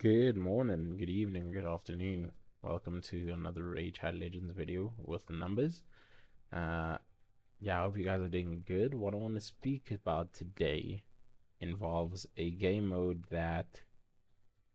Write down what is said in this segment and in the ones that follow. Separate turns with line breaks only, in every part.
Good morning, good evening, good afternoon. Welcome to another Rage Hat Legends video with the numbers. Uh, yeah, I hope you guys are doing good. What I want to speak about today involves a game mode that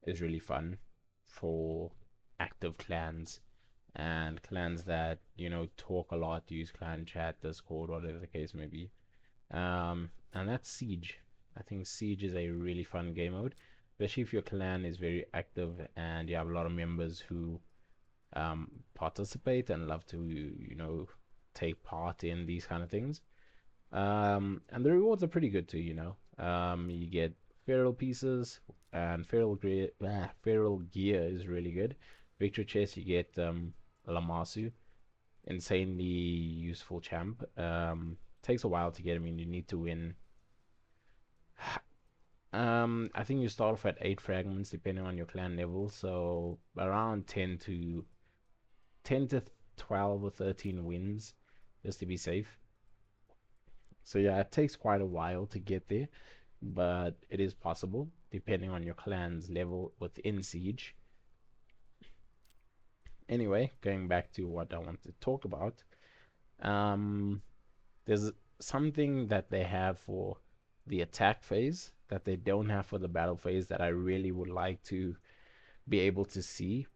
is really fun for active clans and clans that, talk a lot, use clan chat, Discord, whatever the case may be. And that's Siege. I think Siege is a really fun game mode, especially if your clan is very active and you have a lot of members who participate and love to, take part in these kind of things. And the rewards are pretty good too, You get feral pieces and feral gear is really good. Victory chest, you get Lamasu, insanely useful champ. Takes a while to get. I mean, you need to win. I think you start off at 8 fragments depending on your clan level, so around 10 to 12 or 13 wins just to be safe. So yeah, it takes quite a while to get there, but it is possible depending on your clan's level within Siege. Anyway, going back to what I want to talk about, um, there's something that they have for the attack phase that they don't have for the battle phase that I really would like to be able to see.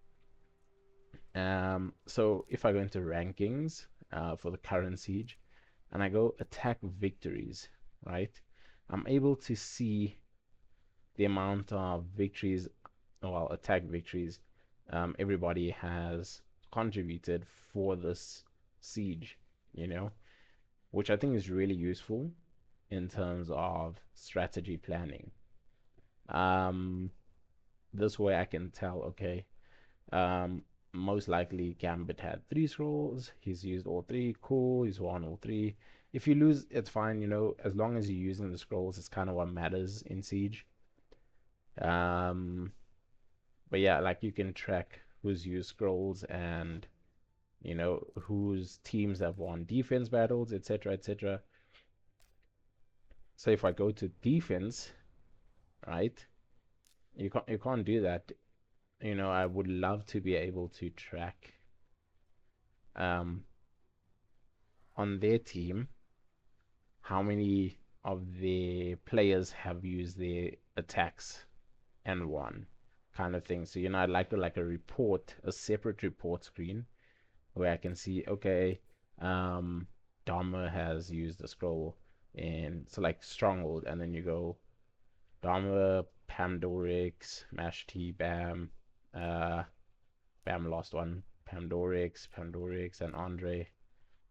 So if I go into rankings for the current siege and I go attack victories, right? I'm able to see the amount of victories, well, attack victories, everybody has contributed for this siege, you know, which I think is really useful in terms of strategy planning. Um, this way I can tell, okay, Um, most likely Gambit had 3 scrolls. He's used all three. Cool. He's won all three. If you lose, it's fine. As long as you're using the scrolls, it's kind of what matters in Siege. Um, but yeah, like you can track who's used scrolls and whose teams have won defense battles, etc., etc. So if I go to defense, right, you can't do that. I would love to be able to track um on their team how many of the players have used their attacks and won, kind of thing. So, I'd like to like a report, a separate report screen where I can see, okay, um, Dharma has used the scroll in, so like Stronghold, and then you go Dharma, Pandorix, Mash T, Bam, uh, Bam lost one, Pandorix, and Andre.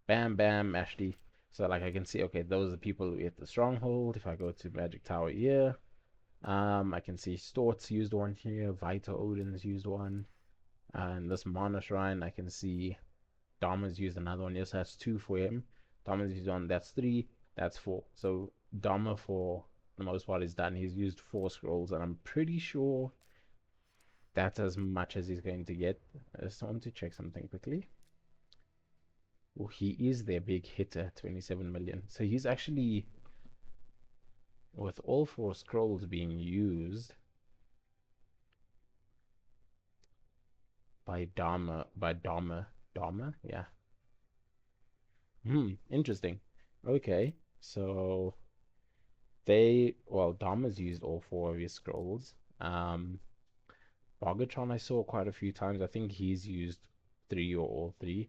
Bam Bam Ashley. So like I can see, okay, those are the people at the stronghold. If I go to Magic Tower here, I can see Stort's used one here, Vita Odin's used one, and this Mana Shrine I can see Dharma's used another one. Yes, that's two for him. Dharma's used one, that's three, that's four. So Dharma for the most part is done. He's used 4 scrolls, and I'm pretty sure that's as much as he's going to get. I just want to check something quickly. Well, he is their big hitter, 27 million. So he's actually, with all 4 scrolls being used by Dharma, yeah. Interesting. Okay, so Dharma's used all 4 of his scrolls. Bogatron I saw quite a few times. I think he's used 3 or all 3.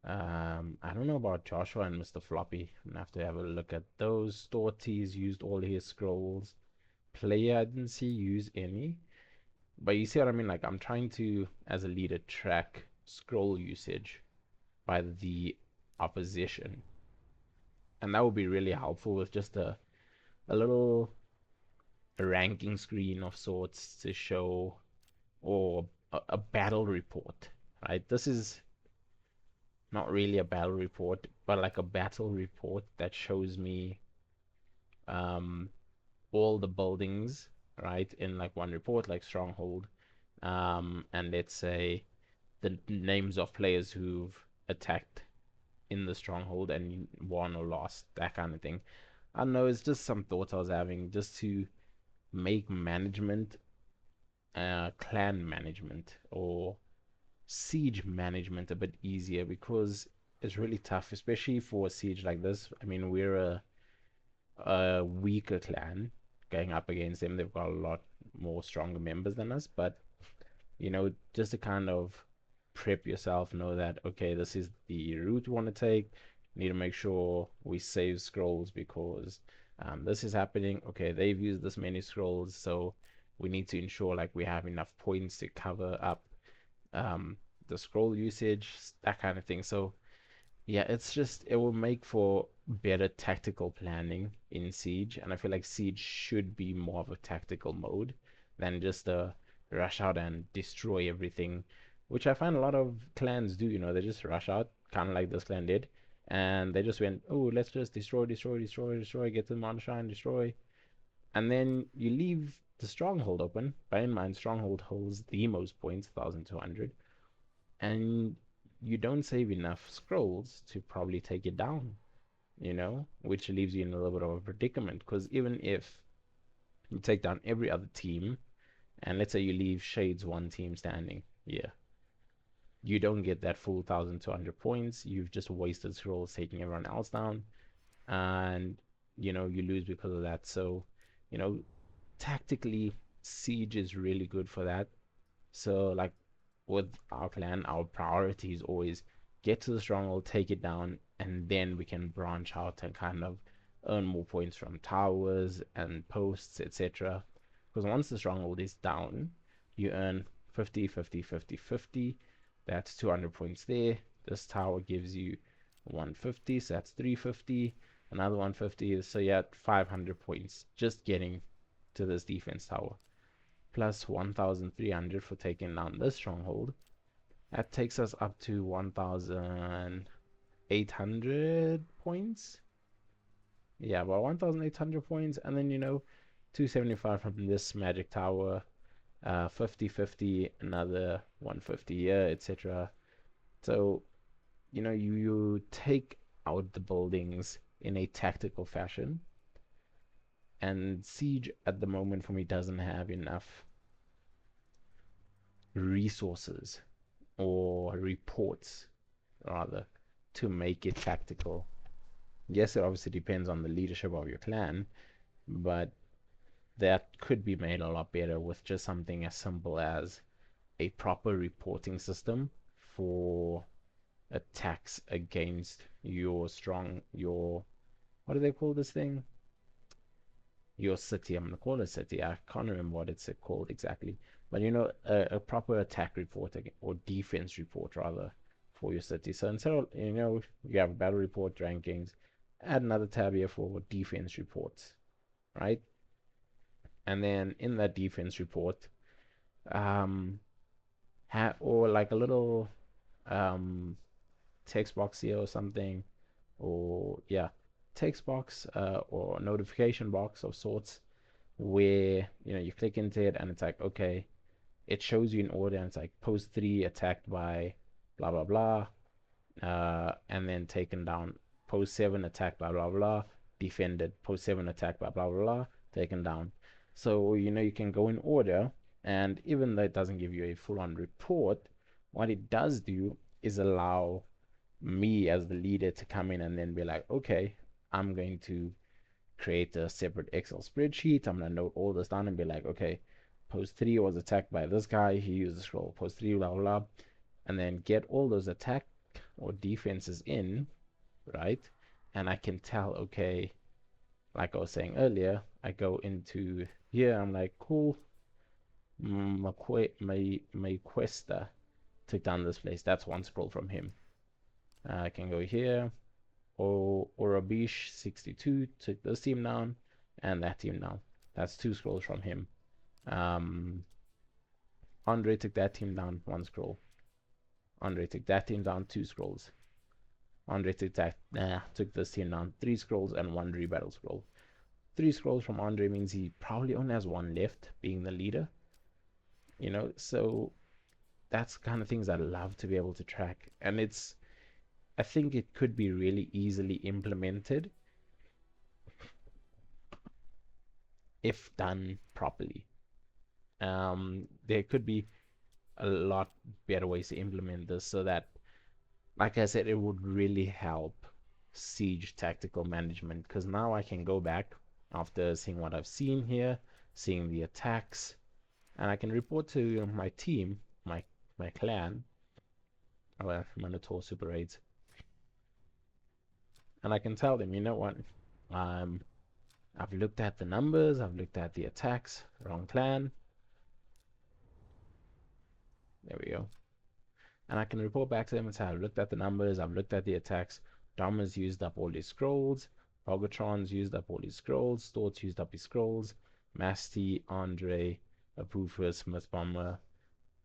I don't know about Joshua and Mr. Floppy. I'm gonna have to have a look at those. Storty's used all his scrolls. Player I didn't see use any. But you see what I mean? Like I'm trying to, as a leader, track scroll usage by the opposition. And that would be really helpful with just a little ranking screen of sorts to show, or a battle report, right? This is not really a battle report, but like a battle report that shows me um, all the buildings, right, in like one report, like Stronghold. And let's say the names of players who've attacked in the stronghold and won or lost, that kind of thing. I don't know, it's just some thoughts I was having just to make management clan management or siege management a bit easier, because it's really tough, especially for a siege like this. I mean, we're a weaker clan going up against them. They've got a lot more stronger members than us, but just to kind of prep yourself, know that okay, this is the route we want to take. Need to make sure we save scrolls because this is happening. Okay, they've used this many scrolls, so we need to ensure like we have enough points to cover up um, the scroll usage, that kind of thing. So yeah, it will make for better tactical planning in Siege, and I feel like Siege should be more of a tactical mode than just a rush out and destroy everything, which I find a lot of clans do. They just rush out, kind of like this clan did, and they just went, oh, let's just destroy, destroy, destroy, destroy, get to the Mount Shine, destroy, and then you leave the stronghold open. Bear in mind, stronghold holds the most points, 1,200, and you don't save enough scrolls to probably take it down, which leaves you in a little bit of a predicament. Because even if you take down every other team, and let's say you leave Shades one team standing, yeah, you don't get that full 1,200 points. You've just wasted scrolls taking everyone else down, and you lose because of that. So, you know, tactically, Siege is really good for that. So, like with our clan, our priority is always get to the stronghold, take it down, and then we can branch out and kind of earn more points from towers and posts, etc. Because once the stronghold is down, you earn 50, 50, 50, 50. That's 200 points there. This tower gives you 150, so that's 350. Another 150, so you're at 500 points just getting to this defense tower, plus 1,300 for taking down this stronghold. That takes us up to 1,800 points. Yeah, about 1,800 points. And then, 275 from this magic tower, 50, 50, another 150 here, etc. So, you take out the buildings in a tactical fashion. And Siege at the moment for me doesn't have enough resources or reports rather to make it tactical. Yes, it obviously depends on the leadership of your clan, but that could be made a lot better with just something as simple as a proper reporting system for attacks against your what do they call this thing? Your city. I'm gonna call it city. I can't remember what it's called exactly, but a proper attack report or defense report rather for your city. So instead of you have battle report rankings, add another tab here for defense reports, right? And then in that defense report, um, or like a little um text box here or something, or yeah, text box or notification box of sorts where you click into it and it's like, okay, it shows you in order and it's like post 3 attacked by blah blah blah, and then taken down. Post 7 attacked by blah blah, defended. Post 7 attacked by blah blah blah, taken down. So you can go in order, and even though it doesn't give you a full-on report, what it does do is allow me as the leader to come in and then be like, okay, I'm going to create a separate Excel spreadsheet. I'm gonna note all this down and be like, okay, post 3 was attacked by this guy. He used the scroll. Post 3, blah blah blah, and then get all those attack or defenses in, right? And I can tell, okay, like I was saying earlier, I go into here. I'm like, cool, my Questa took down this place. That's one scroll from him. I can go here. Orabish 62 took this team down and that team down. That's 2 scrolls from him. Andre took that team down, 1 scroll. Andre took that team down, 2 scrolls. Andre took this team down, 3 scrolls and 1 rebattle scroll. 3 scrolls from Andre means he probably only has 1 left, being the leader. So that's the kind of things I love to be able to track. And I think it could be really easily implemented if done properly. There could be a lot better ways to implement this so that, like I said, it would really help siege tactical management, because now I can go back after seeing what I've seen here, seeing the attacks, and I can report to my team, my clan, our Minotaur Super Raids, and I can tell them, you know what, um, I've looked at the numbers, I've looked at the attacks, wrong clan. There we go. And I can report back to them and say, I've looked at the numbers, I've looked at the attacks. Dharma's used up all his scrolls. Bogatron's used up all his scrolls. Stort's used up his scrolls. Masty, Andre, Apufus, Smith Bomber,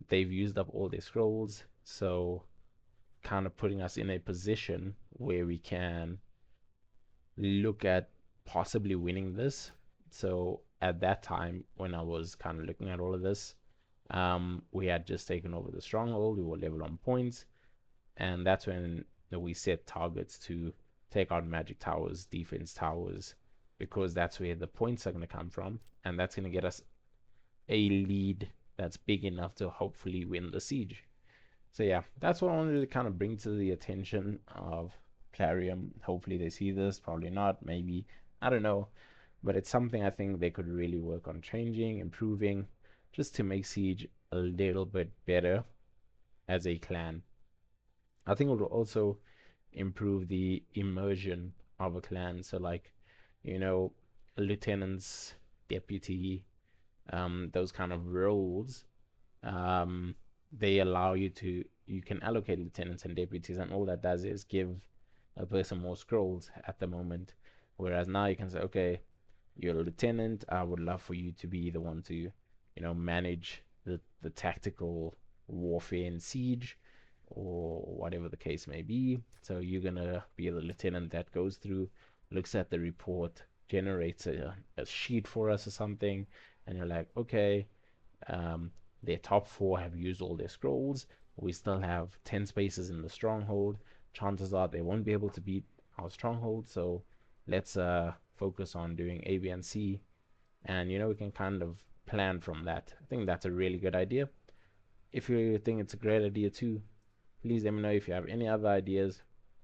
they've used up all their scrolls. So, kind of putting us in a position where we can look at possibly winning this. So, at that time, when I was kind of looking at all of this, we had just taken over the stronghold. We were level on points, and that's when we set targets to take out magic towers, defense towers, because that's where the points are going to come from, and that's going to get us a lead that's big enough to hopefully win the siege. So yeah, that's what I wanted to kind of bring to the attention of Clarium. Hopefully they see this, probably not, maybe, I don't know, but it's something I think they could really work on changing, improving, just to make Siege a little bit better as a clan. I think it will also improve the immersion of a clan. So like, you know, lieutenants, deputy, those kind of roles, um, they allow you can allocate lieutenants and deputies, and all that does is give a person more scrolls at the moment. Whereas now you can say, okay, you're a lieutenant. I would love for you to be the one to, manage the tactical warfare and siege, or whatever the case may be. So you're gonna be the lieutenant that goes through, looks at the report, generates a sheet for us or something, and you're like, okay, um, their top four have used all their scrolls. We still have 10 spaces in the stronghold. Chances are they won't be able to beat our stronghold, so let's focus on doing A, B, and C, and we can kind of plan from that. I think that's a really good idea. If you think it's a great idea too, please let me know. If you have any other ideas,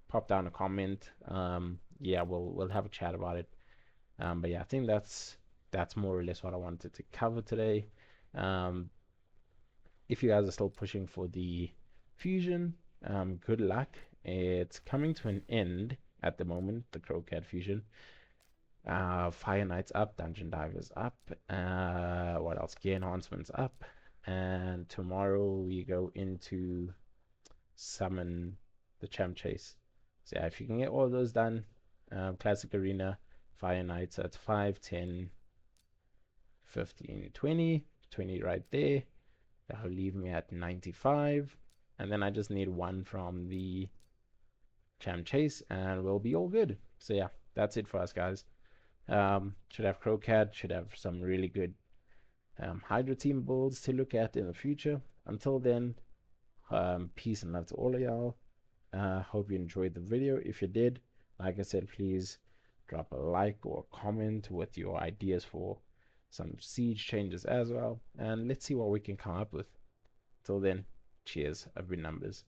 pop down a comment. Yeah, we'll have a chat about it. But yeah, I think that's more or less what I wanted to cover today. Um, if you guys are still pushing for the fusion, good luck. It's coming to an end at the moment, the Crowcat fusion. Fire Knight's up, Dungeon Divers up, what else? Gear Enhancements up, and tomorrow we go into Summon the Champ Chase. So yeah, if you can get all those done, Classic Arena, Fire Knights at 5, 10, 15, 20, 20 right there. That'll leave me at 95. And then I just need one from the Champ Chase and we'll be all good. So yeah, that's it for us, guys. Should have Crowcat, should have some really good Hydra team builds to look at in the future. Until then, peace and love to all of y'all. Hope you enjoyed the video. If you did, like I said, please drop a like or a comment with your ideas for some siege changes as well. And let's see what we can come up with. Till then, cheers. I've been Numbers.